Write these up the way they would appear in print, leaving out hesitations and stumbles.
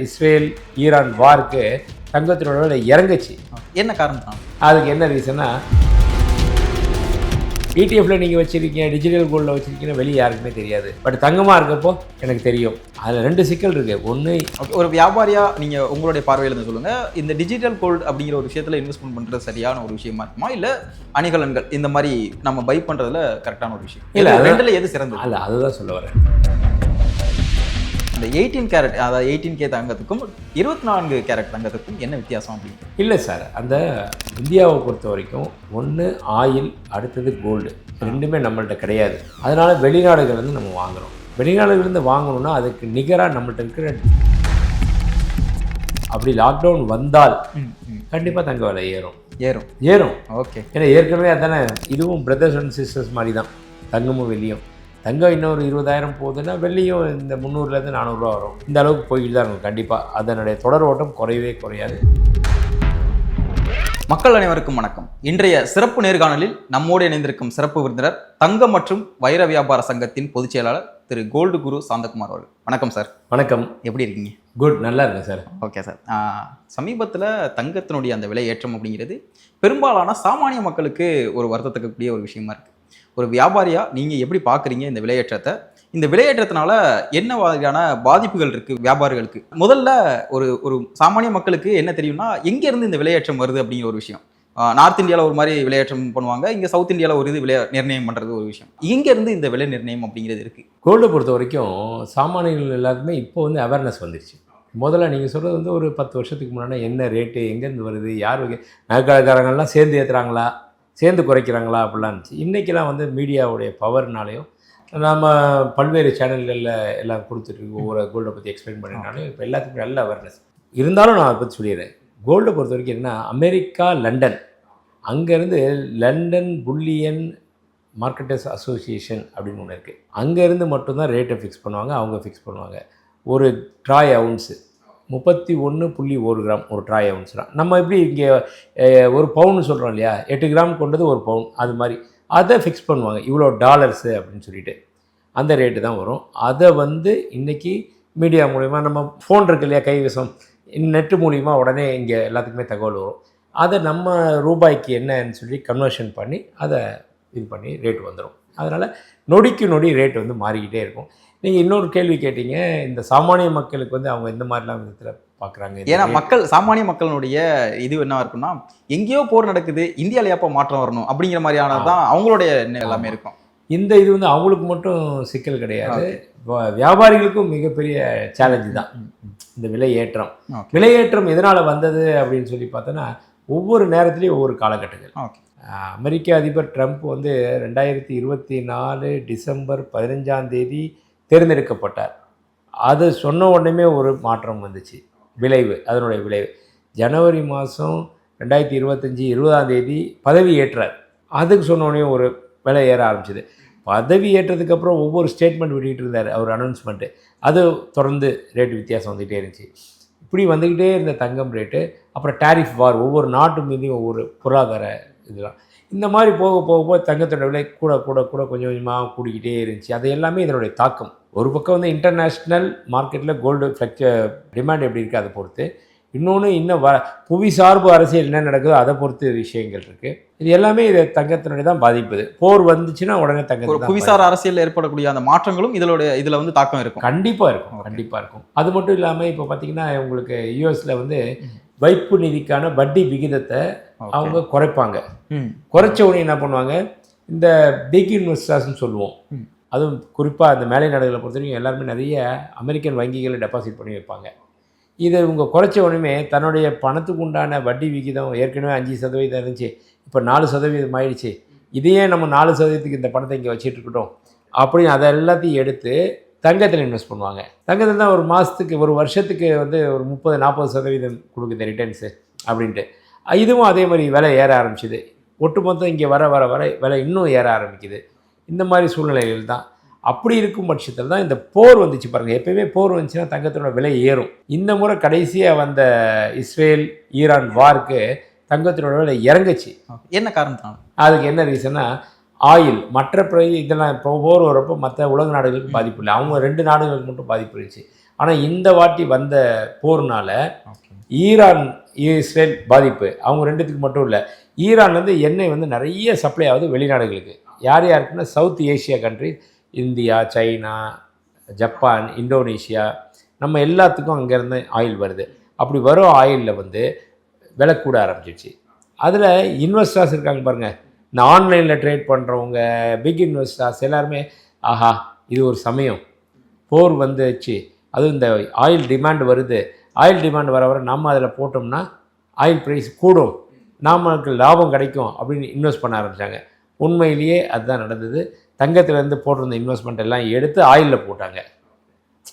Israel Iran வார்க்கு தங்கத்தினோட விலை இறங்குச்சு. என்ன காரணம்? அதுக்கு என்ன ரீசன்னா, ETF நீங்கள் வச்சுருக்கீங்க, டிஜிட்டல் கோல்டில் வச்சுருக்கீங்க, வெளியே யாருக்குமே தெரியாது. பட் தங்கமாக இருக்கப்போ எனக்கு தெரியும். அதில் 2 சிக்கல் இருக்குது. ஒன்று, ஒரு வியாபாரியாக நீங்கள் உங்களுடைய பார்வையில் இருந்து சொல்லுங்கள், இந்த டிஜிட்டல் கோல்டு அப்படிங்கிற ஒரு விஷயத்தில் இன்வெஸ்ட்மெண்ட் பண்ணுறது சரியான ஒரு விஷயமா இருக்குமா, இல்லை அணிகலன்கள் இந்த மாதிரி நம்ம பை பண்ணுறதுல கரெக்டான ஒரு விஷயம்? இல்லை, ரெண்டில் எது சிறந்தது? அல்ல, அதுதான் சொல்ல வரேன். இந்த 18 கேரட், அதாவது 18K தங்கத்துக்கும் 24 கேரட் தங்கத்துக்கும் என்ன வித்தியாசம் அப்படின்னு? இல்லை சார், அந்த இந்தியாவை பொறுத்த வரைக்கும் ஒன்று ஆயில், அடுத்தது கோல்டு, ரெண்டுமே நம்மள்ட்ட கிடையாது. அதனால் வெளிநாடுகள்லேருந்து நம்ம வாங்குகிறோம். வெளிநாடுகள்லேருந்து வாங்கணும்னா அதுக்கு நிகராக நம்மள்ட்ட இருக்கிற, அப்படி லாக்டவுன் வந்தால் கண்டிப்பாக தங்க விலை ஏறும். ஓகே. ஏன்னா ஏற்கனவே அதானே, இதுவும் பிரதர்ஸ் அண்ட் சிஸ்டர்ஸ் மாதிரி தான். தங்கமும் வெள்ளியும். தங்கம் இன்னொரு 20,000 போகுதுன்னா வெள்ளியும் இந்த 300லேருந்து 400 ரூபா வரும். இந்த அளவுக்கு போய்கிட்டு தான் இருக்கும். கண்டிப்பாக அதனுடைய தொடர் ஓட்டம் குறையவே குறையாது. மக்கள் அனைவருக்கும் வணக்கம். இன்றைய சிறப்பு நேர்காணலில் நம்மோடு இணைந்திருக்கும் சிறப்பு விருந்தினர் தங்கம் மற்றும் வைர வியாபார சங்கத்தின் பொதுச் செயலாளர் திரு கோல்டு குரு சாந்தகுமார் அவர்கள். வணக்கம் சார். வணக்கம். எப்படி இருக்கீங்க? குட், நல்லா இருக்கேன் சார். Okay sir. சமீபத்தில் தங்கத்தினுடைய அந்த விலை ஏற்றம் அப்படிங்கிறது பெரும்பாலான சாமானிய மக்களுக்கு ஒரு வருத்தத்துக்குரிய ஒரு விஷயமா இருக்குது. ஒரு வியாபாரியாக நீங்கள் எப்படி பார்க்குறீங்க இந்த விலையேற்றத்தை? இந்த விலையேற்றத்தினால என்ன மாதிரியான பாதிப்புகள் இருக்குது வியாபாரிகளுக்கு? முதல்ல ஒரு சாமானிய மக்களுக்கு என்ன தெரியும்னா, எங்கேருந்து இந்த விலையேற்றம் வருது அப்படிங்கிற ஒரு விஷயம். நார்த் இந்தியாவில் ஒரு மாதிரி விலையேற்றம் பண்ணுவாங்க, இங்கே சவுத் இந்தியாவில் ஒரு இது விலை நிர்ணயம் பண்ணுறது ஒரு விஷயம். இங்கேருந்து இந்த விலை நிர்ணயம் அப்படிங்கிறது இருக்குது. கோல்டை பொறுத்த வரைக்கும் சாமானியர்கள் எல்லாருமே இப்போ வந்து அவேர்னஸ் வந்துருச்சு. முதல்ல நீங்கள் சொல்கிறது வந்து ஒரு 10 வருஷத்துக்கு முன்னாடி என்ன ரேட்டு, எங்கேருந்து வருது, யார் நகைக்கடைக்காரங்கள்லாம் சேர்ந்து ஏற்றுறாங்களா, சேர்ந்து குறைக்கிறாங்களா அப்படிலாம் இருந்துச்சு. இன்றைக்கெல்லாம் வந்து மீடியாவுடைய பவர்னாலையும் நம்ம பல்வேறு சேனல்களில் எல்லாம் கொடுத்துட்ருக்கு, ஒவ்வொரு கோல்டை பற்றி எக்ஸ்பிளைன் பண்ணினாலும் இப்போ எல்லாத்துக்கும் நல்ல அவேர்னஸ் இருந்தாலும் நான் அதை பற்றி சொல்லிடுறேன். கோல்டை பொறுத்த வரைக்கும் என்ன, அமெரிக்கா, லண்டன், அங்கேருந்து லண்டன் புல்லியன் மார்க்கெட்டர்ஸ் அசோசியேஷன் அப்படின்னு ஒன்று இருக்குது. அங்கேருந்து மட்டும்தான் ரேட்டை ஃபிக்ஸ் பண்ணுவாங்க, அவங்க ஃபிக்ஸ் பண்ணுவாங்க. ஒரு ட்ராய் அவுன்ஸு 31.1 கிராம் ஒரு ட்ராய் அவுன்ஸ் தான். நம்ம எப்படி இங்கே ஒரு பவுன்னு சொல்கிறோம் இல்லையா, 8 கிராம் கொண்டது ஒரு பவுன், அது மாதிரி அதை ஃபிக்ஸ் பண்ணுவாங்க. இவ்வளோ டாலர்ஸு அப்படின்னு சொல்லிட்டு அந்த ரேட்டு தான் வரும். அதை வந்து இன்றைக்கி மீடியா மூலிமா, நம்ம ஃபோன் இருக்கு இல்லையா, கைவசம், நெட்டு மூலிமா உடனே இங்கே எல்லாத்துக்குமே தகவல் வரும். அதை நம்ம ரூபாய்க்கு என்னன்னு சொல்லி கன்வர்ஷன் பண்ணி அதை இது பண்ணி ரேட் வந்துடும். அதனால் நொடிக்கு நொடி ரேட் வந்து மாறிக்கிட்டே இருக்கும். நீங்கள் இன்னொரு கேள்வி கேட்டீங்க, இந்த சாமானிய மக்களுக்கு வந்து அவங்க எந்த மாதிரிலாம் விதத்தில் பார்க்குறாங்க. ஏன்னா சாமானிய மக்களுடைய இது என்ன இருக்குன்னா, எங்கேயோ போர் நடக்குது, இந்தியாவில் எப்போ மாற்றம் வரணும் அப்படிங்கிற மாதிரியானதான் அவங்களுடைய எல்லாமே இருக்கும். இந்த இது வந்து அவங்களுக்கு மட்டும் சிக்கல் கிடையாது, வியாபாரிகளுக்கும் மிகப்பெரிய சேலஞ்சு தான் இந்த விலையேற்றம். விலையேற்றம் எதனால் வந்தது அப்படின்னு சொல்லி பார்த்தோன்னா, ஒவ்வொரு நேரத்துலேயும் ஒவ்வொரு காலகட்டங்கள். அமெரிக்க அதிபர் ட்ரம்ப் வந்து 2024 டிசம்பர் 15 தேர்ந்தெடுக்கப்பட்டார். அது சொன்ன உடனே ஒரு மாற்றம் வந்துச்சு, அதனுடைய விளைவு. ஜனவரி மாதம் 2025 20 பதவி ஏற்றார். அதுக்கு சொன்ன உடனே ஒரு விலை ஏற ஆரம்பிச்சிது. பதவி ஏற்றதுக்கப்புறம் ஒவ்வொரு ஸ்டேட்மெண்ட் விட்டுக்கிட்டு இருந்தார் அவர், அனௌன்ஸ்மெண்ட்டு. அது தொடர்ந்து ரேட்டு வித்தியாசம் வந்துக்கிட்டே இருந்துச்சு. இப்படி வந்துக்கிட்டே இருந்த தங்கம் ரேட்டு, அப்புறம் டேரிஃப் வார், ஒவ்வொரு நாட்டு மீதையும் ஒவ்வொரு பொருளாதார இதெல்லாம், இந்த மாதிரி போக தங்கத்தோட விலை கூட கொஞ்சம் கொஞ்சமாக கூடிக்கிட்டே இருந்துச்சு. அது எல்லாமே இதனுடைய தாக்கம். ஒரு பக்கம் வந்து இன்டர்நேஷ்னல் மார்க்கெட்டில் கோல்டு டிமாண்ட் எப்படி இருக்குது அதை பொறுத்து, இன்னொன்று இன்னும் புவி சார்பு அரசியல் என்ன நடக்குதோ அதை பொறுத்து விஷயங்கள் இருக்குது. இது எல்லாமே இது தங்கத்தினுடைய தான் பாதிப்புது. போர் வந்துச்சுன்னா உடனே தங்கம், புவிசார் அரசியல் ஏற்படக்கூடிய அந்த மாற்றங்களும் இதில் வந்து தாக்கம் இருக்கும். கண்டிப்பாக இருக்கும். அது மட்டும் இல்லாமல் இப்போ பார்த்தீங்கன்னா, உங்களுக்கு யூஎஸில் வந்து வைப்பு நிதிக்கான வட்டி விகிதத்தை அவங்க குறைப்பாங்க. குறைச்ச உடனே என்ன பண்ணுவாங்க, இந்த பிக் இன்வெஸ்டர்ஸ்ன்னு சொல்லுவோம், அதுவும் குறிப்பாக அந்த மேலை நாடுகளை பொறுத்த வரைக்கும் எல்லாருமே நிறைய அமெரிக்கன் வங்கிகளை டெபாசிட் பண்ணி வைப்பாங்க. இதை இவங்க குறைச்ச உடனே தன்னுடைய பணத்துக்கு உண்டான வட்டி விகிதம் ஏற்கனவே 5% இருந்துச்சு, இப்போ 4% ஆயிடுச்சு. இதையே நம்ம 4% இந்த பணத்தை இங்கே வச்சுட்டு இருக்கட்டும் அப்படின்னு அதை எல்லாத்தையும் எடுத்து தங்கத்தில் இன்வெஸ்ட் பண்ணுவாங்க. தங்கத்தில் தான் ஒரு மாதத்துக்கு, ஒரு வருஷத்துக்கு வந்து ஒரு 30-40% கொடுக்குது ரிட்டர்ன்ஸு அப்படின்ட்டு. இதுவும் அதே மாதிரி விலை ஏற ஆரம்பிச்சிது. ஒட்டுமொத்தம் இங்கே வர விலை இன்னும் ஏற ஆரம்பிக்குது. இந்த மாதிரி சூழ்நிலைகள் தான். அப்படி இருக்கும் பட்சத்தில் தான் இந்த போர் வந்துச்சு பாருங்கள். எப்பயுமே போர் வந்துச்சுன்னா தங்கத்தோட விலை ஏறும். இந்த முறை கடைசியாக வந்த இஸ்ரேல் ஈரான் வார்க்கு தங்கத்தோட விலை இறங்குச்சு. என்ன காரணம்? அதுக்கு என்ன ரீசன்னா, ஆயில், மற்ற இதெல்லாம் இப்போ போர் வரப்போ மற்ற உலக நாடுகளுக்கு பாதிப்பு இல்லை, அவங்க 2 நாடுகளுக்கு மட்டும் பாதிப்பு இருந்துச்சு. ஆனால் இந்த வாட்டி வந்த போர்னால ஓகே. ஈரான் இஸ்ரேல் பாதிப்பு அவங்க ரெண்டுத்துக்கு மட்டும் இல்லை, ஈரான்லேருந்து எண்ணெய் வந்து நிறைய சப்ளை ஆகுது வெளிநாடுகளுக்கு. யார் யாருக்குன்னா south Asia country, India, China, Japan, Indonesia, நம்ம எல்லாத்துக்கும் அங்கேருந்து ஆயில் வருது. அப்படி வரும் ஆயிலில் வந்து விலை கூட ஆரம்பிச்சிடுச்சு. அதில் இன்வெஸ்டர்ஸ் இருக்காங்க பாருங்கள், இந்த ஆன்லைனில் ட்ரேட் பண்ணுறவங்க, பிக் இன்வெஸ்டர்ஸ் எல்லாருமே ஆஹா இது ஒரு சமயம், போர் வந்துச்சு, அதுவும் இந்த ஆயில் டிமாண்ட் வருது, ஆயில் டிமாண்ட் வர வர நம்ம அதில் போட்டோம்னா ஆயில் ப்ரைஸ் கூடும், நமக்கு லாபம் கிடைக்கும் அப்படின்னு இன்வெஸ்ட் பண்ண ஆரம்பித்தாங்க. உண்மையிலேயே அதுதான் நடந்தது. தங்கத்திலேருந்து போட்டிருந்த இன்வெஸ்ட்மெண்ட் எல்லாம் எடுத்து ஆயிலில் போட்டாங்க.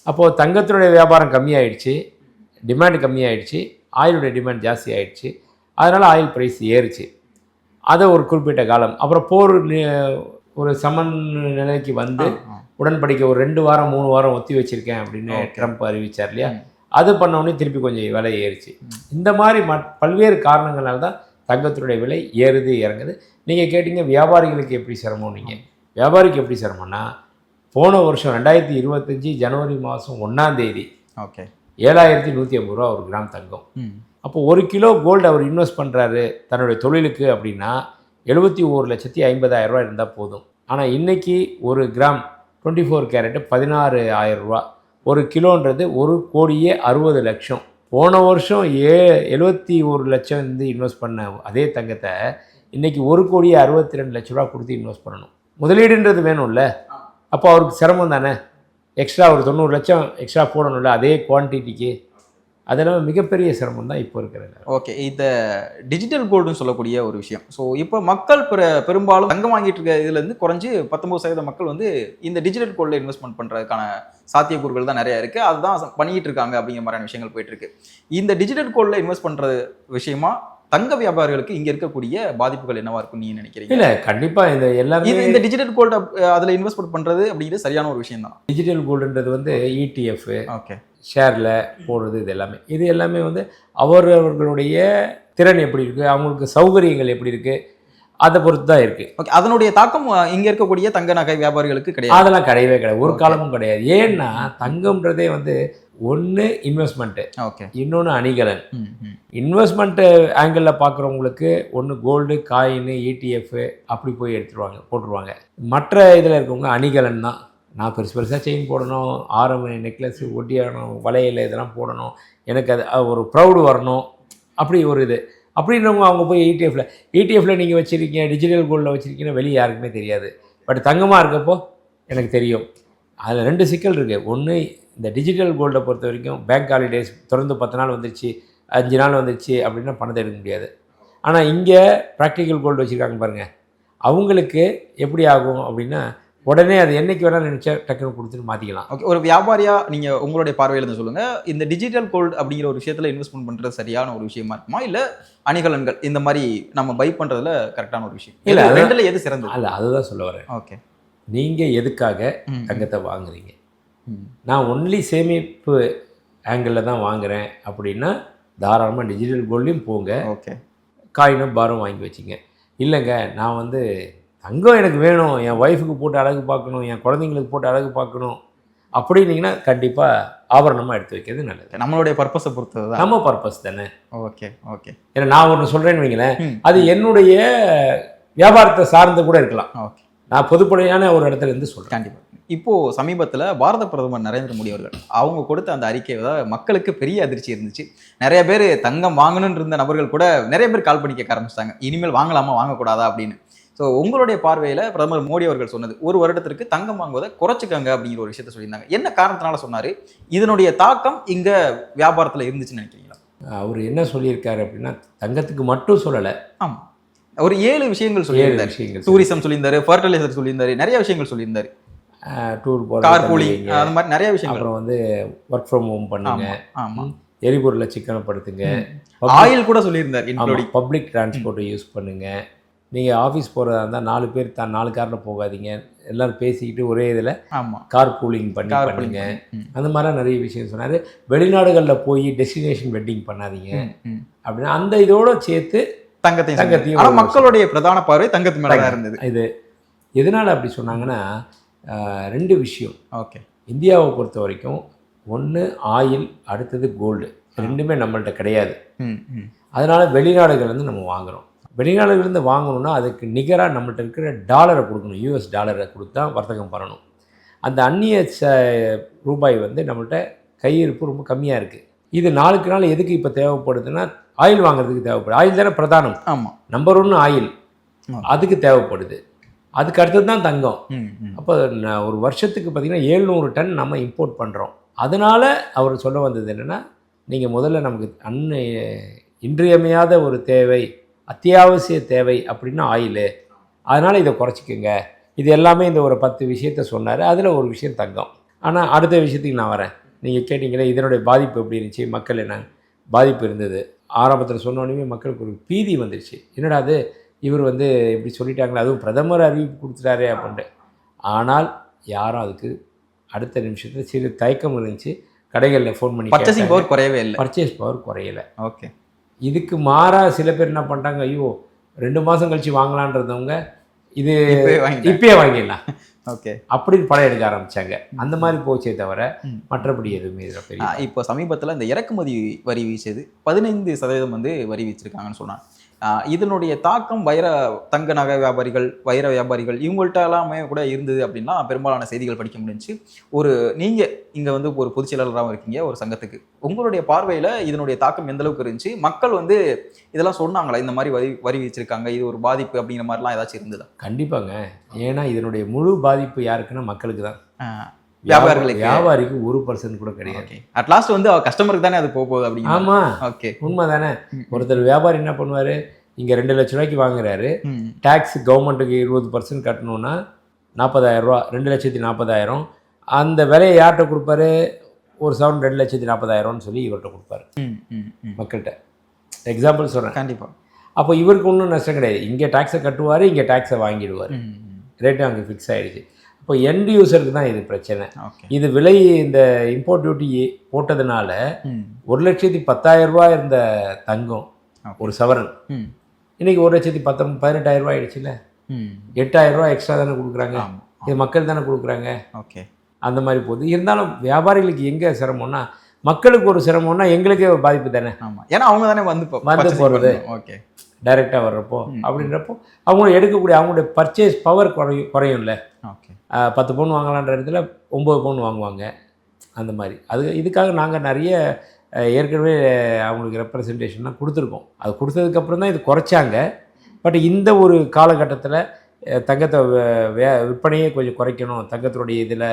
அப்போது தங்கத்தினுடைய வியாபாரம் கம்மியாயிடுச்சு, டிமாண்ட் கம்மியாயிடுச்சு, ஆயிலுடைய டிமாண்ட் ஜாஸ்தி ஆகிடுச்சு. அதனால் ஆயில் ப்ரைஸ் ஏறிச்சு. அதை ஒரு குறிப்பிட்ட காலம் அப்புறம் போர் ஒரு சமன் நிலைக்கு வந்து உடன்படிக்கை ஒரு 2 வாரம் 3 வாரம் ஒத்தி வச்சுருக்கேன் அப்படின்னு ட்ரம்ப் அறிவித்தார் இல்லையா, அது பண்ணோடனே திருப்பி கொஞ்சம் விலை ஏறிச்சு. இந்த மாதிரி பல்வேறு காரணங்களால் தான் தங்கத்தினுடைய விலை ஏறுது இறங்குது. நீங்கள் கேட்டிங்க வியாபாரிகளுக்கு எப்படி சிரமம், நீங்கள் வியாபாரிக்கு எப்படி சிரமம்னா, போன வருஷம் 2025 ஜனவரி மாதம் 1ஆம் தேதி ஓகே 7150 ரூபா ஒரு கிராம் தங்கம். அப்போ 1 கிலோ கோல்டு அவர் இன்வெஸ்ட் பண்ணுறாரு தன்னுடைய தொழிலுக்கு அப்படின்னா 71,50,000 ரூபா இருந்தால் போதும். ஆனால் இன்றைக்கி ஒரு கிராம் 24 கேரட்டு 16,000 ரூபா, 1 கிலோன்றது 1,60,00,000. போன வருஷம் 71 லட்சம் வந்து இன்வெஸ்ட் பண்ண அதே தங்கத்தை இன்றைக்கி 1,62,00,000 ரூபா கொடுத்து இன்வெஸ்ட் பண்ணணும். முதலீடுன்றது வேணும்ல, அப்போ அவருக்கு சிரமம் தானே. எக்ஸ்ட்ரா ஒரு 90 லட்சம் எக்ஸ்ட்ரா போடணும்ல அதே குவான்டிட்டிக்கு. அதெல்லாம் மிகப்பெரிய சிரமம் தான் இப்போ இருக்கிறது. ஓகே, இந்த டிஜிட்டல் கோல்டுன்னு சொல்லக்கூடிய ஒரு விஷயம். ஸோ இப்போ மக்கள் பெரும்பாலும் தங்கம் வாங்கிட்டு இருக்க இதுலேருந்து குறைஞ்சி 19% மக்கள் வந்து இந்த டிஜிட்டல் கோல்டில் இன்வெஸ்ட்மெண்ட் பண்ணுறதுக்கான சாத்தியக்கூறுகள் தான் நிறையா இருக்குது. அதுதான் பண்ணிக்கிட்டு இருக்காங்க அப்படிங்கிற மாதிரியான விஷயங்கள் போயிட்டு இருக்கு. இந்த டிஜிட்டல் கோல்டில் இன்வெஸ்ட் பண்ணுற விஷயமா தங்க வியாபாரிகளுக்கு இங்கே இருக்கக்கூடிய பாதிப்புகள் என்னவா இருக்கும்னு நீங்கள் நினைக்கிறீங்க? இல்லை, கண்டிப்பாக இந்த எல்லாமே இந்த டிஜிட்டல் கோல்டு அதில் இன்வெஸ்ட்மெண்ட் பண்ணுறது அப்படிங்கிறது சரியான ஒரு விஷயம் தான். டிஜிட்டல் கோல்டுன்றது வந்து ETF, ஓகே, ஷேரில் போடுறது, இது எல்லாமே வந்து அவர்களுடைய திறன் எப்படி இருக்குது, அவங்களுக்கு சௌகரியங்கள் எப்படி இருக்குது, அதை பொறுத்து தான் இருக்குது. ஓகே, அதனுடைய தாக்கம் இங்கே இருக்கக்கூடிய தங்க நகை வியாபாரிகளுக்கு கிடையாது. அதெல்லாம் கிடையவே கிடையாது, ஒரு காலமும் கிடையாது. ஏன்னா தங்கம்ன்றதே வந்து ஒன்று இன்வெஸ்ட்மெண்ட்டு, ஓகே, இன்னொன்று அணிகலன். இன்வெஸ்ட்மெண்ட்டு ஆங்கிளில் பார்க்குறவங்களுக்கு ஒன்று கோல்டு, காயின், ETF அப்படி போய் போட்டுருவாங்க. மற்ற இதில் இருக்கவங்க அணிகலன் தான். நான் பெருசாக செயின் போடணும், ஆரம், நெக்லஸ், ஒட்டியானம், வளையல் இதெல்லாம் போடணும், எனக்கு அது ஒரு ப்ரௌடு வரணும், அப்படி ஒரு இது. அப்படின்றவங்க அவங்க போய் ETF நீங்கள் வச்சுருக்கீங்க, டிஜிட்டல் கோல்டில் வச்சுருக்கீங்கன்னா வெளியே யாருக்குமே தெரியாது. பட் தங்கமாக இருக்கப்போ எனக்கு தெரியும். அதில் 2 சிக்கல் இருக்குது. ஒன்று, இந்த டிஜிட்டல் கோல்டை பொறுத்த வரைக்கும் பேங்க் ஹாலிடேஸ் தொடர்ந்து 10 நாள் வந்துருச்சு, 5 நாள் வந்துருச்சு அப்படின்னா பணத்தை எடுக்க முடியாது. ஆனால் இங்கே ப்ராக்டிக்கல் கோல்டு வச்சுருக்காங்க பாருங்கள், அவங்களுக்கு எப்படி ஆகும் அப்படின்னா உடனே அது என்னைக்கு வேணாலும் நினச்சா டக்குன்னு கொடுத்துட்டு மாற்றிக்கலாம். ஓகே, ஒரு வியாபாரியாக நீங்கள் உங்களுடைய பார்வையில் இருந்து சொல்லுங்கள், இந்த டிஜிட்டல் கோல்டு அப்படிங்கிற ஒரு விஷயத்தில் இன்வெஸ்ட்மெண்ட் பண்ணுறது சரியான ஒரு விஷயமா இருக்குமா, இல்லை அணிகலன்கள் இந்த மாதிரி நம்ம பை பண்ணுறதுல கரெக்டான ஒரு விஷயம்? இல்லை, ரெண்டில் எது சிறந்தது? இல்லை, அதுதான் சொல்ல வரேன். ஓகே, நீங்கள் எதுக்காக தங்கத்தை வாங்குறீங்க? நான் ஒன்லி சேமிப்பு ஆங்கிளில் தான் வாங்குகிறேன் அப்படின்னா தாராளமாக டிஜிட்டல் கோல்டையும் போங்க, ஓகே, காயினும் பாரும் வாங்கி வச்சிங்க. இல்லைங்க நான் வந்து தங்கம் எனக்கு வேணும், என் ஒய்ஃபுக்கு போட்டு அழகு பார்க்கணும், என் குழந்தைங்களுக்கு போட்டு அழகு பார்க்கணும் அப்படின்னீங்கன்னா கண்டிப்பாக ஆபரணமாக எடுத்து வைக்கிறது நல்லது. நம்மளுடைய பர்பஸை பொறுத்தது தான், நம்ம பர்பஸ் தானே. ஓகே ஓகே, ஏன்னா நான் ஒன்று சொல்கிறேன்னு வைங்களேன், அது என்னுடைய வியாபாரத்தை சார்ந்து கூட இருக்கலாம். ஓகே, நான் பொதுப்படையான ஒரு இடத்துல இருந்து சொல்கிறேன். கண்டிப்பாக. இப்போது சமீபத்தில் பாரத பிரதமர் நரேந்திர மோடி அவர்கள் அவங்க கொடுத்த அந்த அறிக்கை மக்களுக்கு பெரிய அதிர்ச்சி இருந்துச்சு. நிறைய பேர் தங்கம் வாங்கணும்னு இருந்த நபர்கள் கூட நிறைய பேர் கால் பண்ணி கேட்க ஆரம்பிச்சிட்டாங்க, இனிமேல் வாங்கலாமா வாங்கக்கூடாதா அப்படின்னு. ஸோ உங்களுடைய பார்வையில் பிரதமர் மோடி அவர்கள் சொன்னது, ஒரு வருடத்திற்கு தங்கம் வாங்குவதை குறைச்சிக்கங்க அப்படிங்கிற ஒரு விஷயத்த சொல்லியிருந்தாங்க. என்ன காரணத்தினால சொன்னார்? இதனுடைய தாக்கம் இங்கே வியாபாரத்தில் இருந்துச்சுன்னு நினைக்கிறீங்களா? அவர் என்ன சொல்லியிருக்காரு அப்படின்னா, தங்கத்துக்கு மட்டும் சொல்லலை. ஆமாம், ஒரு 7 விஷயங்கள் சொல்லியிருந்தாரு. டூரிசம் சொல்லியிருந்தாரு, ஃபர்டிலைசர் சொல்லியிருந்தாரு, நிறைய விஷயங்கள் சொல்லியிருந்தாரு. டூர் போகிற, கார் பூலிங், அந்த மாதிரி நிறைய விஷயங்கள். அப்புறம் வந்து ஒர்க் ஃப்ரம் ஹோம் பண்ணுங்க, ஆமாம், எரிபொருளை சிக்கனப்படுத்துங்க, ஆயில் கூட சொல்லியிருந்தார், பப்ளிக் டிரான்ஸ்போர்ட்டை யூஸ் பண்ணுங்க, நீங்கள் ஆஃபீஸ் போகிறதா இருந்தால் 4 பேர் 4 காரில் போகாதீங்க, எல்லோரும் பேசிக்கிட்டு ஒரே இதில் கார் பூலிங் பண்ணுங்க, அந்த மாதிரிலாம் நிறைய விஷயம் சொன்னார். வெளிநாடுகளில் போய் டெஸ்டினேஷன் வெட்டிங் பண்ணாதீங்க அப்படின்னா அந்த இதோடு சேர்த்து தங்கத்தையும். ஆனால் மக்களுடைய பிரதான பார்வை தங்கத்து மேலே தான் இருந்தது. இது எதனால் அப்படி சொன்னாங்கன்னா 2 விஷயம். ஓகே, இந்தியாவை பொறுத்த வரைக்கும் ஒன்று ஆயில், அடுத்தது கோல்டு. ரெண்டுமே நம்மள்ட்ட கிடையாது. ம் ம் அதனால் வெளிநாடுகள்லேருந்து நம்ம வாங்குகிறோம். வெளிநாடுகள்லேருந்து வாங்கணும்னா அதுக்கு நிகராக நம்மள்ட்ட இருக்கிற டாலரை கொடுக்கணும். US டாலரை கொடுத்து தான் வர்த்தகம் பண்ணணும். அந்த அந்நிய ரூபாய் வந்து நம்மள்ட்ட கையிருப்பு ரொம்ப கம்மியாக இருக்குது. இது நாளுக்கு நாள் எதுக்கு இப்போ தேவைப்படுதுன்னா, ஆயில் வாங்குறதுக்கு தேவைப்படுது. ஆயில் தானே பிரதானம். ஆமாம். Number 1 oil. அதுக்கு தேவைப்படுது. அதுக்கு அடுத்தது தான் தங்கம். அப்போ ஒரு வருஷத்துக்கு பார்த்திங்கன்னா 700 டன் நம்ம இம்போர்ட் பண்ணுறோம். அதனால் அவர் சொல்ல வந்தது என்னென்னா, நீங்கள் முதல்ல நமக்கு இன்றியமையாத ஒரு தேவை, அத்தியாவசிய தேவை அப்படின்னா ஆயிலு. அதனால் இதை குறைச்சிக்கோங்க. இது எல்லாமே இந்த ஒரு 10 விஷயத்த சொன்னார். அதில் ஒரு விஷயம் தங்கம். ஆனால் அடுத்த விஷயத்துக்கு நான் வரேன். நீங்கள் கேட்டிங்களே இதனுடைய பாதிப்பு எப்படி இருந்துச்சு, மக்கள் என்ன பாதிப்பு இருந்தது. ஆரம்பத்தில் சொன்னோடனே மக்களுக்கு ஒரு பீதி வந்துடுச்சு. என்னடா அது, இவர் வந்து இப்படி சொல்லிட்டாங்களே, அதுவும் பிரதமர் அறிவிப்பு கொடுத்துட்டாரே அப்படின்ட்டு. ஆனால் யாரும் அதுக்கு அடுத்த நிமிஷத்தில் சிறு தயக்கம் இருந்துச்சு. கடைகளில் ஃபோன் பண்ணி பர்ச்சேசிங் பவர் குறையவே இல்லை. பர்ச்சேஸ் பவர் குறையலை. ஓகே. இதுக்கு மாறாக சில பேர் என்ன பண்ணிட்டாங்க, ஐயோ 2 மாதம் கழித்து வாங்கலான்றதவங்க இது இப்பயே வாங்கிடலாம். ஓகே. அப்படின்னு படம் எடுக்க ஆரம்பித்தாங்க. அந்த மாதிரி போச்சே தவிர மற்றபடி எதுவுமே இதில் பெரிய. இப்போ சமீபத்தில் இந்த இறக்குமதி வரி வீச்சது 15% வந்து வரி வீச்சிருக்காங்கன்னு சொன்னாங்க. இதனுடைய தாக்கம் தங்க நகை வியாபாரிகள், வைர வியாபாரிகள் இவங்கள்ட்ட எல்லாமே கூட இருந்தது அப்படின்னா பெரும்பாலான செய்திகள் படிக்க முடிஞ்சுச்சு. நீங்கள் இங்கே வந்து ஒரு பொதுச் செயலாளராகவும் இருக்கீங்க ஒரு சங்கத்துக்கு. உங்களுடைய பார்வையில் இதனுடைய தாக்கம் எந்த அளவுக்கு இருந்துச்சு? மக்கள் வந்து இதெல்லாம் சொன்னாங்களா, இந்த மாதிரி வரி வீச்சிருக்காங்க, இது ஒரு பாதிப்பு அப்படிங்கிற மாதிரிலாம் ஏதாச்சும் இருந்ததா? கண்டிப்பாங்க. ஏன்னா இதனுடைய முழு பாதிப்பு யாருக்குன்னா மக்களுக்கு தான். வியாபாரிக்கு 1% கூட கிடையாது. அட்லாஸ்ட் வந்து கஸ்டமருக்கு தானே அது போகுது அப்படி. ஆமாம், ஓகே, உண்மை தானே. ஒருத்தர் வியாபாரி என்ன பண்ணுவார், இங்கே 2 லட்ச ரூபாய்க்கு வாங்குறாரு, டேக்ஸ் கவர்மெண்ட்டுக்கு 20% கட்டணும்னா 40,000 ரூபா, 2,40,000. அந்த விலையை யார்கிட்ட கொடுப்பாரு, ஒரு சவரன் 2,40,000 சொல்லி இவர்கிட்ட கொடுப்பாரு மக்கள்கிட்ட. எக்ஸாம்பிள் சொல்கிறேன். கண்டிப்பாக. அப்போ இவருக்கு ஒன்றும் நஷ்டம் கிடையாது. இங்கே டேக்ஸை கட்டுவார், இங்கே டேக்ஸை வாங்கிடுவார். ரேட்டு அங்கே ஃபிக்ஸ் ஆகிடுச்சு. இப்போ எண்ட் யூசருக்கு தான் இது பிரச்சனை. இது விலை இந்த இம்போர்ட் டியூட்டி போட்டதுனால 1,10,000 ரூபா இருந்த தங்கம் ஒரு சவரன் இன்னைக்கு 1,18,000 ரூபா ஆயிடுச்சுல்ல. 8,000 ரூபா எக்ஸ்ட்ரா தானே கொடுக்குறாங்க. இது மக்கள் தானே கொடுக்குறாங்க. ஓகே, அந்த மாதிரி போகுது. இருந்தாலும் வியாபாரிகளுக்கு எங்கே சிரமம்னா, மக்களுக்கு ஒரு சிரமம்னா எங்களுக்கே ஒரு பாதிப்பு தானே. ஆமாம், ஏன்னா அவங்க தானே வந்து போகிறது. ஓகே, டைரெக்டாக வர்றப்போ அப்படின்றப்போ அவங்க எடுக்கக்கூடிய அவங்களுடைய பர்ச்சேஸ் பவர் குறையும்ல. ஓகே, 10 பவுன் வாங்கலான்ற இடத்துல 9 பவுன் வாங்குவாங்க. அந்த மாதிரி இதுக்காக நாங்கள் நிறைய ஏற்கனவே அவங்களுக்கு ரெப்ரசன்டேஷன்லாம் கொடுத்துருக்கோம். அது கொடுத்ததுக்கப்புறம் தான் இது குறைச்சாங்க. பட் இந்த ஒரு காலகட்டத்தில் தங்கத்தை விற்பனையே கொஞ்சம் குறைக்கணும் தங்கத்தினுடைய இதில்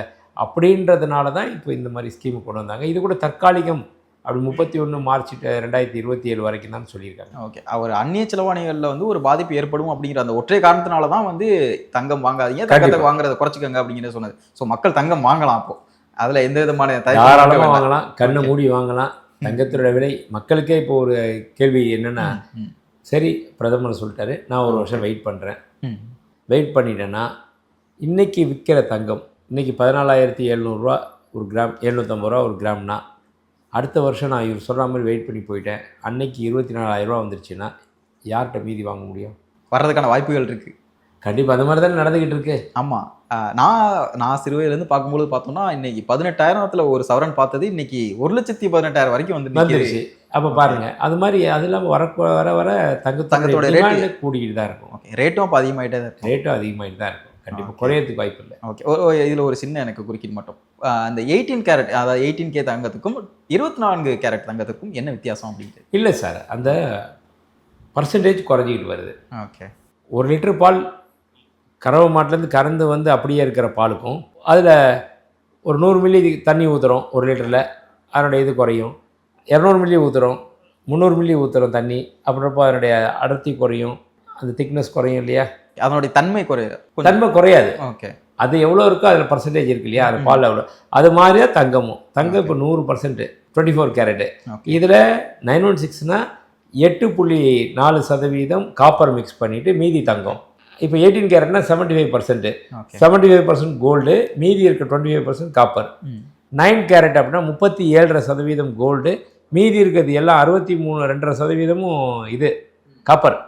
அப்படின்றதுனால தான் இப்போ இந்த மாதிரி ஸ்கீமு கொண்டு வந்தாங்க. இது கூட தற்காலிகம். அப்படி 31 மார்ச் 2027 வரைக்கும் தான் சொல்லியிருக்காங்க. ஓகே, அவர் அந்நிய செலவாணிகளில் வந்து ஒரு பாதிப்பு ஏற்படும் அப்படிங்கிற அந்த ஒற்றை காரணத்தினால தான் வந்து தங்கம் வாங்காதீங்க, தங்கத்தை வாங்குறத குறைச்சிக்கங்க அப்படிங்கிறத சொன்னது. ஸோ மக்கள் தங்கம் வாங்கலாம், அப்போ அதில் எந்த விதமான தாராளமாக வாங்கலாம், கண்ணை மூடி வாங்கலாம். தங்கத்தோட விலை மக்களுக்கே இப்போ ஒரு கேள்வி என்னென்னா, சரி பிரதமர் சொல்லிட்டாரு, நான் ஒரு வருஷம் வெயிட் பண்ணுறேன். வெயிட் பண்ணிட்டேன்னா இன்றைக்கி விற்கிற தங்கம் இன்றைக்கி 14,700 ரூபா ஒரு கிராம், 750 ரூபா ஒரு கிராம்னா, அடுத்த வருஷம் நான் இவர் சொல்கிற மாதிரி வெயிட் பண்ணி போயிட்டேன், அன்னைக்கு 24,000 ரூபா வந்துருச்சுன்னா யார்கிட்ட மீதி வாங்க முடியும்? வர்றதுக்கான வாய்ப்புகள் இருக்குது. கண்டிப்பாக அந்த மாதிரி தானே நடந்துக்கிட்டு இருக்கு. ஆமாம், நான் சிறு வயதுலேருந்து பார்க்கும்போது பார்த்தோம்னா இன்னைக்கு 18,000 ஒரு சவரன் பார்த்தது இன்னைக்கு 1,18,000 வரைக்கும் வந்துருச்சு. அப்போ பாருங்கள், அது மாதிரி அது இல்லாமல் வர வர தங்கத்தோட ரேட்டு கூடிக்கிட்டு தான் இருக்கும். ஓகே, ரேட்டும் அப்போ அதிகமாகிட்டே தான் இருக்கும். ரேட்டும் அதிகமாகிட்டு தான் இருக்கும். கண்டிப்பாக குறையறதுக்கு வாய்ப்பு இல்லை. ஓகே, இதில் ஒரு சின்ன எனக்கு குறுக்கிட்டு மட்டும், அந்த 18 கேரட் அதாவது 18K தங்கத்துக்கும் 24 கேரட் தங்கத்துக்கும் என்ன வித்தியாசம் அப்படின்ட்டு? இல்லை சார், அந்த பர்சன்டேஜ் குறைஞ்சிக்கிட்டு வருது. ஓகே, 1 லிட்டர் பால் கறவை மாட்டிலேருந்து கறந்து வந்து அப்படியே இருக்கிற பாலுக்கும் அதில் ஒரு 100 மில்லி தண்ணி ஊற்றுறோம் 1 லிட்டரில், அதனுடைய இது குறையும். 200 மில்லி ஊற்றுறோம், 300 மில்லி ஊற்றுறோம் தண்ணி, அப்படின்றப்போ அதனுடைய அடர்த்தி குறையும், அந்த திக்னஸ் குறையும் இல்லையா, அதனுடைய தன்மை குறையாது. ஓகே, அது எவ்வளோ இருக்கோ அதில் பர்சன்டேஜ் இருக்கு இல்லையா, அது பால் எவ்வளோ, அது மாதிரியே தங்கமும். தங்கம் இப்போ 100% 24 கேரட்டு. இதில் 916னா 8.4% காப்பர் மிக்ஸ் பண்ணிவிட்டு மீதி தங்கம். இப்போ 18 கேரட்னா 75%, 75% கோல்டு, மீதி இருக்க 25% காப்பர். 9 கேரட் அப்படின்னா 37.5% கோல்டு, மீதி இருக்கிறது எல்லாம் 63.2% இது காப்பர்.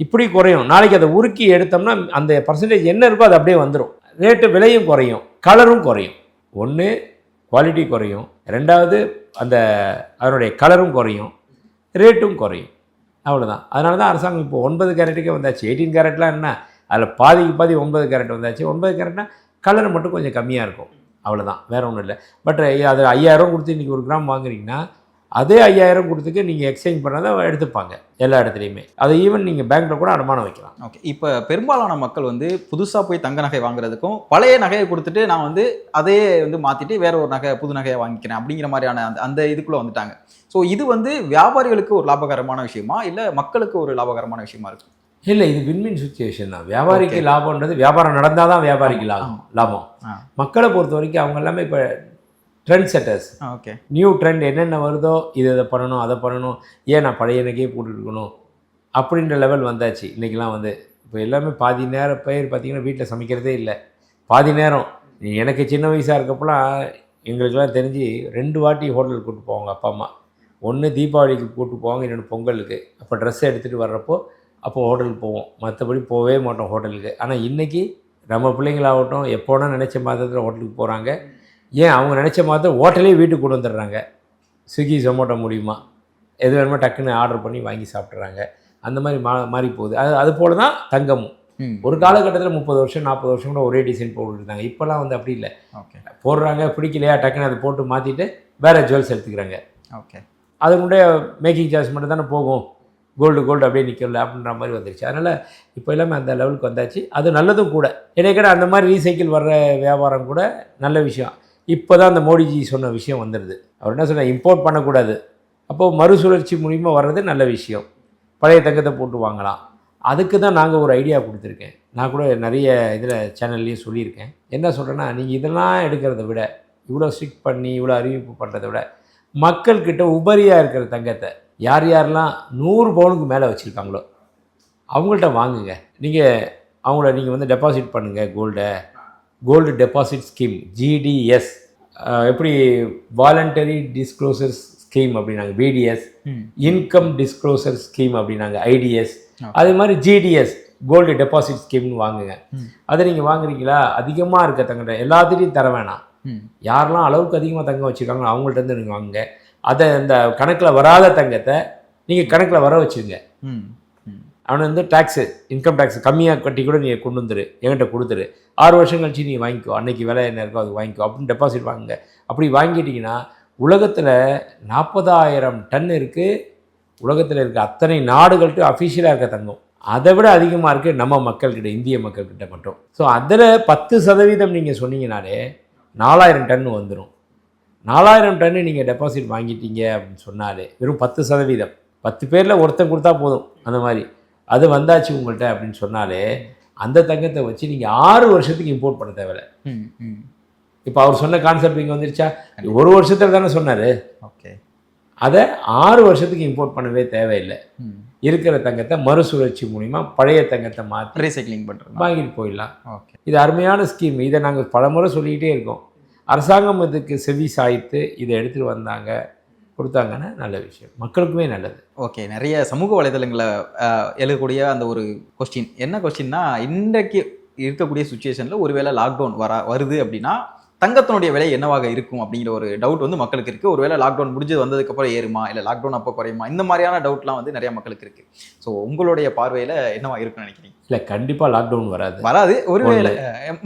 இப்படி குறையும். நாளைக்கு அதை உருக்கி எடுத்தோம்னா அந்த பர்சன்டேஜ் என்ன இருக்கோ அது அப்படியே வந்துடும். ரேட்டு விலையும் குறையும், கலரும் குறையும். ஒன்று குவாலிட்டி குறையும், ரெண்டாவது அந்த அதனுடைய கலரும் குறையும், ரேட்டும் குறையும். அவ்வளோதான். அதனால தான் அரசாங்கம் இப்போ 9 கேரட்டுக்கே வந்தாச்சு. 18 கேரட்லாம் என்ன, அதில் பாதிக்கு பாதி 9 கேரட் வந்தாச்சு. 9 கேரட்னா கலர் மட்டும் கொஞ்சம் கம்மியாக இருக்கும், அவ்வளோதான், வேறு ஒன்றும் இல்லை. பட் அது 5000 கொடுத்து இன்றைக்கி 1 கிராம் வாங்குறீங்கன்னா அதே 5000 கொடுத்துக்கு நீங்கள் எக்ஸ்சேஞ்ச் பண்ணாத எடுத்துப்பாங்க எல்லா இடத்துலையுமே. அதை ஈவன் நீங்கள் பேங்க்கில் கூட அடமானம் வைக்கலாம். ஓகே, இப்போ பெரும்பாலான மக்கள் வந்து புதுசாக போய் தங்க நகை வாங்குறதுக்கும் பழைய நகையை கொடுத்துட்டு நான் வந்து அதையே வந்து மாற்றிட்டு வேற ஒரு நகை புது நகையை வாங்கிக்கிறேன் அப்படிங்கிற மாதிரியான அந்த இதுக்குள்ளே வந்துட்டாங்க. ஸோ இது வந்து வியாபாரிகளுக்கு ஒரு லாபகரமான விஷயமா இல்லை மக்களுக்கு ஒரு லாபகரமான விஷயமா இருக்கும்? இல்லை, இது வின்வின் சுச்சுவேஷன் தான். வியாபாரிக்கு லாபம்ன்றது வியாபாரம் நடந்தால் தான் வியாபாரிக்கு லாபம். மக்களை பொறுத்த வரைக்கும் அவங்க எல்லாமே இப்போ trend setters. Okay, new trend என்னென்ன வருதோ இதை பண்ணணும், அதை பண்ணணும், ஏன் நான் பழைய நகையே போட்டுருக்கணும் அப்படின்ற லெவல் வந்தாச்சு. இன்றைக்கெலாம் வந்து இப்போ எல்லாமே பாதி நேரம் பேர் பார்த்திங்கன்னா வீட்டில் சமைக்கிறதே இல்லை. பாதி நேரம் எனக்கு சின்ன வயசாக இருக்கப்போலாம் எங்களுக்கெல்லாம் தெரிஞ்சு 2 வாட்டி ஹோட்டலுக்கு கூப்பிட்டு போவாங்க அப்பா அம்மா. ஒன்று தீபாவளிக்கு கூப்பிட்டு போவாங்க, இன்னொன்று பொங்கலுக்கு. அப்போ ட்ரெஸ்ஸை எடுத்துகிட்டு வர்றப்போ அப்போ ஹோட்டலுக்கு போவோம், மற்றபடி போகவே மாட்டோம் ஹோட்டலுக்கு. ஆனால் இன்றைக்கி நம்ம பிள்ளைங்களாகட்டும் எப்போனா நினச்ச மாதத்தில் ஹோட்டலுக்கு போகிறாங்க. ஏன் அவங்க நினச்ச மாதத்தில் ஹோட்டலே வீட்டுக்கு கொண்டு வந்துடுறாங்க. ஸ்விக்கி ஜொமேட்டோ மூலிமா எது வேணுமோ டக்குன்னு ஆர்டர் பண்ணி வாங்கி சாப்பிட்றாங்க. அந்த மாதிரி மாறி போகுது. அது போல தான் தங்கமும். ஒரு காலகட்டத்தில் 30 வருஷம் 40 வருஷம் கூட ஒரே டிசைன் போட்டுருந்தாங்க. இப்போல்லாம் வந்து அப்படி இல்லை. ஓகே, போடுறாங்க, பிடிக்கலையா டக்குன்னு அதை போட்டு மாற்றிட்டு வேறு ஜுவல்ஸ் எடுத்துக்கிறாங்க. ஓகே, அதுக்குண்டே மேக்கிங் சார்ஜ் மட்டும் தானே போகும், கோல்டு அப்படியே நிற்கல அப்படின்ற மாதிரி வந்துருச்சு. அதனால் இப்போ எல்லாமே அந்த லெவலுக்கு வந்தாச்சு. அது நல்லதும் கூட. எனக்கே அந்த மாதிரி ரீசைக்கிள் வர்ற வியாபாரம் கூட நல்ல விஷயம். இப்போ தான் அந்த மோடிஜி சொன்ன விஷயம் வந்துடுது. அவர் என்ன சொன்னால் இம்போர்ட் பண்ணக்கூடாது, அப்போது மறுசுழற்சி மூலிமா வர்றது நல்ல விஷயம். பழைய தங்கத்தை போட்டு வாங்கலாம். அதுக்கு தான் நாங்கள் ஒரு ஐடியா கொடுத்துருக்கேன். நான் கூட நிறைய இதில் சேனல்லையும் சொல்லியிருக்கேன். என்ன சொல்கிறேன்னா, நீங்கள் இதெல்லாம் எடுக்கிறத விட, இவ்வளோ ஸ்ட்ரிக்ட் பண்ணி இவ்வளோ அறிவிப்பு பண்ணுறதை விட, மக்கள்கிட்ட உபரியாக இருக்கிற தங்கத்தை யாரெல்லாம் 100 பவுனுக்கு மேலே வச்சுருக்காங்களோ அவங்கள்ட்ட வாங்குங்க. நீங்கள் வந்து டெபாசிட் பண்ணுங்கள் கோல்டு டெபாசிட் ஸ்கீம், GDS. எப்படி வாலண்டரி டிஸ்க்ளோசர் ஸ்கீம் அப்படின்னாங்க BDS, இன்கம் டிஸ்க்ளோசர் ஸ்கீம் அப்படின்னாங்க IDS. அதே மாதிரி GDS கோல்டு டெபாசிட் ஸ்கீம்னு வாங்குங்க. அதை நீங்கள் வாங்குறீங்களா, அதிகமாக இருக்க தங்கிட்ட எல்லாத்துலேயும் தர வேணாம். யாரெல்லாம் அளவுக்கு அதிகமாக தங்கம் வச்சுருக்காங்களோ அவங்கள்ட்ட நீங்கள் வாங்குங்க. அதை இந்த கணக்கில் வராத தங்கத்தை நீங்கள் கணக்கில் வர வச்சுருங்க. அவனை வந்து டேக்ஸு, இன்கம் டேக்ஸ் கம்மியாக கட்டி கூட நீங்கள் கொண்டு வந்துரு, என்கிட்ட கொடுத்துரு, 6 வருஷம் கழிச்சு நீ வாங்கிக்கோ, அன்றைக்கி விலை என்ன இருக்கோ அது வாங்கிக்கோ அப்படின்னு டெபாசிட் வாங்குங்க. அப்படி வாங்கிட்டிங்கன்னா உலகத்தில் 40,000 டன் இருக்குது. உலகத்தில் இருக்க அத்தனை நாடுகள்கிட்ட அஃபிஷியலாக இருக்க தங்கம் அதை விட அதிகமாக இருக்குது நம்ம மக்கள்கிட்ட, இந்திய மக்கள்கிட்ட மட்டும். ஸோ அதில் 10% நீங்கள் சொன்னீங்கனாலே 4000 டன் வந்துடும். 4000 டன்னு நீங்கள் டெபாசிட் வாங்கிட்டீங்க அப்படின்னு சொன்னாலே வெறும் 10%, 10 பேரில் ஒருத்தன் கொடுத்தா போதும். அந்த மாதிரி அது வந்தாச்சு உங்கள்கிட்ட அப்படின்னு சொன்னாலே அந்த தங்கத்தை வச்சு நீங்கள் 6 வருஷத்துக்கு இம்போர்ட் பண்ண தேவையில்லை. இப்போ அவர் சொன்ன கான்செப்ட் இங்கே வந்துருச்சா? 1 வருஷத்தில் தானே சொன்னார். ஓகே, அதை 6 வருஷத்துக்கு இம்போர்ட் பண்ணவே தேவையில்லை. இருக்கிற தங்கத்தை மறுசுழற்சி மூலிமா பழைய தங்கத்தை மாற்றி ரீசைக்ளிங் பண்ணுறது வாங்கிட்டு போயிடலாம். ஓகே, இது அருமையான ஸ்கீம். இதை நாங்கள் பலமுறை சொல்லிக்கிட்டே இருக்கோம். அரசாங்கம் இதுக்கு செவி சாய்த்து இதை எடுத்துகிட்டு வந்தாங்க, கொடுத்தாங்கன்னா நல்ல விஷயம், மக்களுக்குமே நல்லது. ஓகே, நிறைய சமூக வலைதளங்களை எழுதக்கூடிய அந்த ஒரு கொஸ்டின் என்ன கொஸ்டின்னா, இன்றைக்கு இருக்கக்கூடிய சுச்சுவேஷனில் ஒருவேளை லாக்டவுன் வருது அப்படின்னா தங்கத்தினுடைய விலை என்னவாக இருக்கும் அப்படிங்கிற ஒரு டவுட் வந்து மக்களுக்கு இருக்குது. ஒருவேளை லாக்டவுன் முடிஞ்சு வந்ததுக்கப்புறம் ஏறுமா இல்லை லாக்டவுன் அப்போ குறையுமா, இந்த மாதிரியான டவுட்லாம் வந்து நிறைய மக்களுக்கு இருக்குது. ஸோ உங்களுடைய பார்வையில் என்னவா இருக்குன்னு நினைக்கிறீங்க? இல்லை, கண்டிப்பாக லாக்டவுன் வராது. ஒருவேளை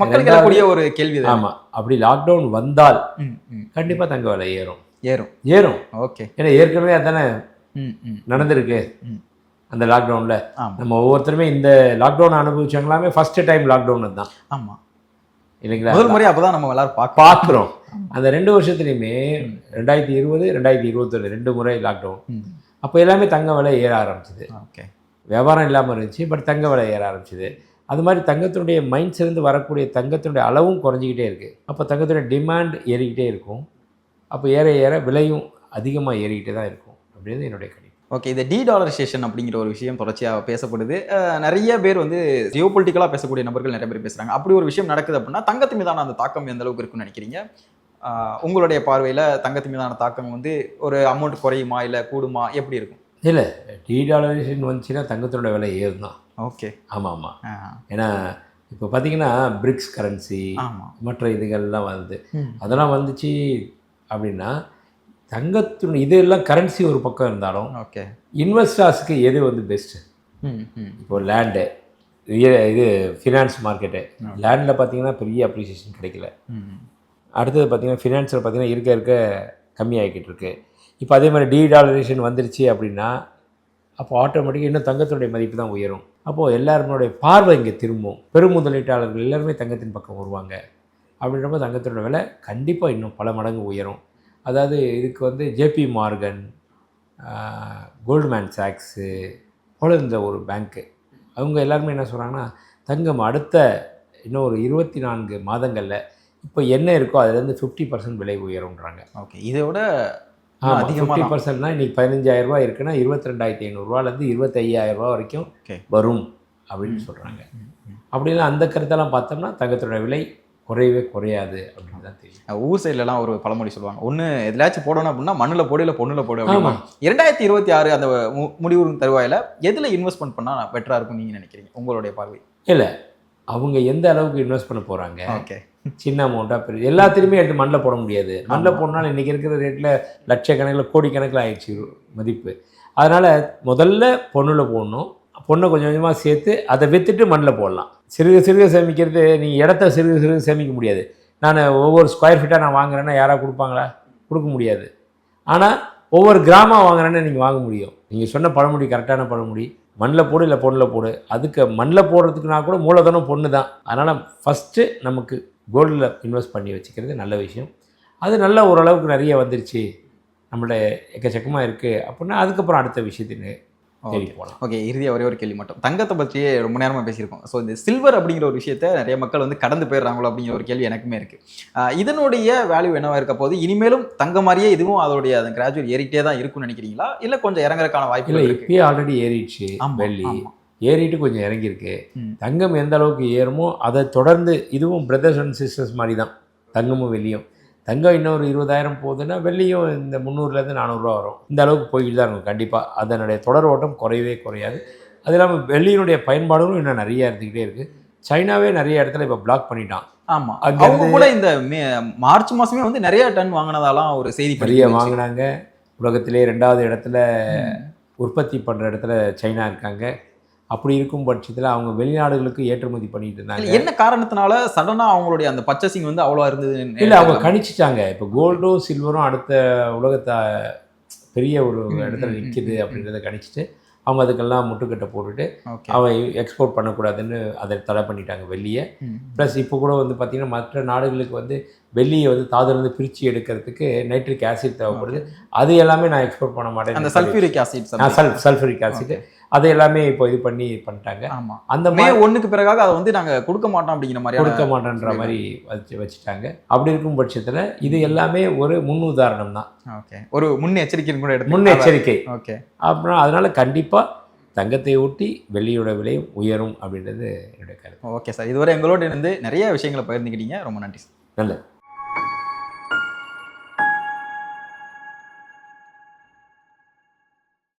மக்களுக்கு எழக்கூடிய ஒரு கேள்வி. ஆமாம், அப்படி லாக்டவுன் வந்தால் கண்டிப்பாக தங்க விலை ஏறும். ஓகே, ஏன்னா ஏற்கனவே அதானே நடந்திருக்கு. அந்த லாக்டவுனில் நம்ம ஒவ்வொருத்தருமே இந்த லாக்டவுன் அனுபவிச்சவங்களாமே ஃபர்ஸ்ட் டைம் லாக்டவுன் தான். ஆமாம், இல்லைங்களா? முதல் முறை அப்போ தான் நம்ம எல்லாரும் பார்க்குறோம். அந்த 2 வருஷத்துலையுமே 2020, 2021 2 முறை லாக்டவுன். அப்போ எல்லாமே தங்க விலை ஏற ஆரம்பிச்சிது. ஓகே, வியாபாரம் இல்லாமல் இருந்துச்சு, பட் தங்க விலை ஏற ஆரம்பிச்சிது. அது மாதிரி தங்கத்தினுடைய மைண்ட்ஸ்லேருந்து வரக்கூடிய தங்கத்தினுடைய அளவும் குறைஞ்சிக்கிட்டே இருக்குது. அப்போ தங்கத்தினுடைய டிமாண்ட் ஏறிக்கிட்டே இருக்கும். அப்போ ஏற விலையும் அதிகமாக ஏறிக்கிட்டே தான் இருக்கும் அப்படின்னு என்னுடைய கணிப்பு. ஓகே, இந்த டீடாலரைசேஷன் அப்படிங்கிற ஒரு விஷயம் தொடர்ச்சியாக பேசப்படுது. நிறைய பேர் வந்து ஜியோ பொலிட்டிக்கலாக பேசக்கூடிய நபர்கள் நிறைய பேர் பேசுகிறாங்க. அப்படி ஒரு விஷயம் நடக்குது அப்படின்னா தங்கத்து மீதான அந்த தாக்கம் எந்த அளவுக்கு இருக்குன்னு நினைக்கிறீங்க? உங்களுடைய பார்வையில் தங்கத்து மீதான தாக்கம் வந்து ஒரு அமௌண்ட் குறையுமா இல்லை கூடுமா, எப்படி இருக்கும்? இல்லை, டீடாலரைசேஷன் வந்துச்சுன்னா தங்கத்தோட விலை ஏறும் தான். ஓகே, ஆமாம். ஏன்னா இப்போ பார்த்தீங்கன்னா பிரிக்ஸ் கரன்சி மற்ற இதுகள்லாம் வருது. அதெல்லாம் வந்துச்சு அப்படின்னா தங்கத்தினுடைய இதெல்லாம் கரன்சி ஒரு பக்கம் இருந்தாலும் ஓகே. இன்வெஸ்டர்ஸ்க்கு எது வந்து பெஸ்ட்டு? இப்போ லேண்டு, இது ஃபினான்ஸ் மார்க்கெட்டு. லேண்டில் பார்த்தீங்கன்னா பெரிய அப்ரிசியேஷன் கிடைக்கல. அடுத்தது பார்த்தீங்கன்னா ஃபினான்ஸில் பார்த்தீங்கன்னா இருக்க கம்மியாகிக்கிட்டு இருக்கு. இப்போ அதே மாதிரி டீடாலரேஷன் வந்துருச்சு அப்படின்னா அப்போ ஆட்டோமேட்டிக்காக இன்னும் தங்கத்தினுடைய மதிப்பு தான் உயரும். அப்போது எல்லாருடைய பார்வை இங்கே திரும்பும். பெரும் முதலீட்டாளர்கள் எல்லாருமே தங்கத்தின் பக்கம் வருவாங்க. அப்படின்றப்போ தங்கத்தினோட விலை கண்டிப்பாக இன்னும் பல மடங்கு உயரும். அதாவது இதுக்கு வந்து ஜேபி மார்கன், கோல்ட்மேன் சாக்ஸு போல இந்த ஒரு பேங்க்கு அவங்க எல்லாருமே என்ன சொல்கிறாங்கன்னா தங்கம் அடுத்த இன்னும் ஒரு 24 மாதங்களில் இப்போ என்ன இருக்கோ அதுலேருந்து 50% விலை உயரும்ன்றாங்க. ஓகே. இதை விட அதிகமாக 50%னா இன்றைக்கி 15,000 இருக்குன்னா 22,500 25,000 வரைக்கும் வரும் அப்படின்னு சொல்கிறாங்க. அப்படின்னா அந்த கருத்தெல்லாம் பார்த்தோம்னா தங்கத்தோட விலை குறையவே குறையாது அப்படின்னு தான் தெரியும். ஊர் சைட்லலாம் ஒரு பழமொழி சொல்லுவாங்க, ஒன்று எதுலாச்சும் போடணும் அப்படின்னா மண்ணில் போடு, இல்லை பொண்ணில் போடு அப்படின்னா 2026 அந்த முடிவு தருவாயில் எதில் இன்வெஸ்ட்மெண்ட் பண்ணால் பெட்டராக இருக்கும் நீங்கள் நினைக்கிறீங்க உங்களுடைய பார்வை? இல்லை, அவங்க எந்த அளவுக்கு இன்வெஸ்ட் பண்ண போகிறாங்க. ஓகே. சின்ன அமௌண்ட்டாக பெரிய எல்லாத்துலேயுமே எடுத்து மண்ணில் போட முடியாது. மண்ணில் போடனாலும் இன்றைக்கி இருக்கிற ரேட்டில் லட்சக்கணக்கில் கோடிக்கணக்கில் ஆயிடுச்சு மதிப்பு. அதனால் முதல்ல பொண்ணில் போடணும். பொண்ணை கொஞ்சம் கொஞ்சமாக சேர்த்து அதை விற்றுட்டு மண்ணில் போடலாம். சிறுக சிறுக சேமிக்கிறது, நீங்கள் இடத்த சிறுக சிறுக சேமிக்க முடியாது. நான் ஒவ்வொரு ஸ்கொயர் ஃபீட்டாக நான் வாங்குறேன்னா யாராவது கொடுப்பாங்களா? கொடுக்க முடியாது. ஆனால் ஒவ்வொரு கிராமம் வாங்குறேன்னு நீங்கள் வாங்க முடியும். நீங்கள் சொன்ன பழமொழி கரெக்டான பழமொழி. மண்ணில் போடு இல்லை பொண்ணில் போடு. அதுக்கு மண்ணில் போடுறதுக்குனா கூட மூலதனம் பொண்ணு தான். அதனால் ஃபஸ்ட்டு நமக்கு கோல்டில் இன்வெஸ்ட் பண்ணி வச்சுக்கிறது நல்ல விஷயம். அது நல்ல ஓரளவுக்கு நிறைய வந்துருச்சு, நம்மளோட எக்கச்சக்கமாக இருக்குது அப்படின்னா அதுக்கப்புறம் அடுத்த விஷயத்துக்கு தேடி போகலாம். ஓகே. இறுதியாக ஒரே ஒரு கேள்வி மட்டும். தங்கத்தை பற்றியே ரொம்ப நேரமாக பேசியிருக்கோம். ஸோ இந்த சில்வர் அப்படிங்கிற ஒரு விஷயத்தை நிறைய மக்கள் வந்து கடந்து போயிடுறாங்களோ அப்படிங்கிற ஒரு கேள்வி எனக்குமே இருக்குது. இதனுடைய வேல்யூ என்னவா இருக்க போது? இனிமேலும் தங்க மாதிரியே இதுவும் அதோடைய அந்த கிராஜுவல் ஏறிட்டே தான் இருக்கும்னு நினைக்கிறீங்களா, இல்லை கொஞ்சம் இறங்குறதுக்கான வாய்ப்பு இல்லை? இப்பயே ஆல்ரெடி ஏறிடுச்சு. வெள்ளி ஏறிட்டு கொஞ்சம் இறங்கியிருக்கு. தங்கம் எந்த அளவுக்கு ஏறுமோ அதை தொடர்ந்து இதுவும் பிரதர்ஸ் அண்ட் சிஸ்டர்ஸ் மாதிரி தான் தங்கமும் வெள்ளியும். தங்கம் இன்னொரு 20,000 போகுதுன்னா வெள்ளியும் இந்த 300லேருந்து 400 வரும். இந்த அளவுக்கு போய்கிட்டு தான் இருக்கும். கண்டிப்பாக அதனுடைய தொடர் ஓட்டம் குறையவே குறையாது. அது இல்லாமல் வெள்ளியினுடைய பயன்பாடும் இன்னும் நிறைய இருந்துக்கிட்டே இருக்குது. சைனாவே நிறைய இடத்துல இப்போ பிளாக் பண்ணிட்டான். ஆமாம், அவங்க கூட இந்த மார்ச் மாதமே வந்து நிறைய டன் வாங்கினதாலாம் ஒரு செய்தி நிறைய வாங்கினாங்க. உலகத்திலே 2வது இடத்துல உற்பத்தி பண்ணுற இடத்துல சைனா இருக்காங்க. அப்படி இருக்கும் பட்சத்தில் அவங்க வெளிநாடுகளுக்கு ஏற்றுமதி பண்ணிட்டு இருந்தாங்க. என்ன காரணத்தினால சடனாக அவங்களுடைய அந்த பர்ச்சேசிங் வந்து அவ்வளோ இருந்தது? இல்லை, அவங்க கணிச்சிட்டாங்க. இப்போ கோல்டும் சில்வரும் அடுத்த உலகத்தை பெரிய ஒரு இடத்துல நிற்கிது அப்படின்றத கணிச்சிட்டு அவங்க அதுக்கெல்லாம் முட்டுக்கட்டை போட்டுட்டு அவன் எக்ஸ்போர்ட் பண்ணக்கூடாதுன்னு அதை தடை பண்ணிட்டாங்க வெள்ளியை. ப்ளஸ் இப்போ கூட வந்து பார்த்திங்கன்னா மற்ற நாடுகளுக்கு வந்து வெள்ளியை வந்து தாதுலேருந்து பிரித்து எடுக்கிறதுக்கு நைட்ரிக் ஆசிட் தேவைப்படுது. அது எல்லாமே நான் எக்ஸ்போர்ட் பண்ண மாட்டேன். அந்த சல்ஃபியூரிக் ஆசிட், சல்ஃபரிக் ஆசிட் அது எல்லாமே இப்போ இது பண்ணிட்டாங்க. ஆமாம், அந்த மே 1க்கு பிறகாக அதை வந்து நாங்கள் கொடுக்க மாட்டோம் அப்படிங்கிற மாதிரி கொடுக்க மாட்டோன்ற மாதிரி வச்சுட்டாங்க. அப்படி இருக்கும் பட்சத்தில் இது எல்லாமே ஒரு முன்னுதாரணம் தான். ஓகே. ஒரு முன்னெச்சரிக்கை கூட எடுத்து முன்னெச்சரிக்கை. ஓகே. அப்புறம் அதனால் கண்டிப்பாக தங்கத்தை ஊட்டி வெள்ளியோட விலையும் உயரும் அப்படின்றது என்னுடைய கருத்து. ஓகே சார், இதுவரை எங்களோட இருந்து நிறைய விஷயங்களை பகிர்ந்துக்கிட்டீங்க. ரொம்ப நன்றி சார். நல்லது.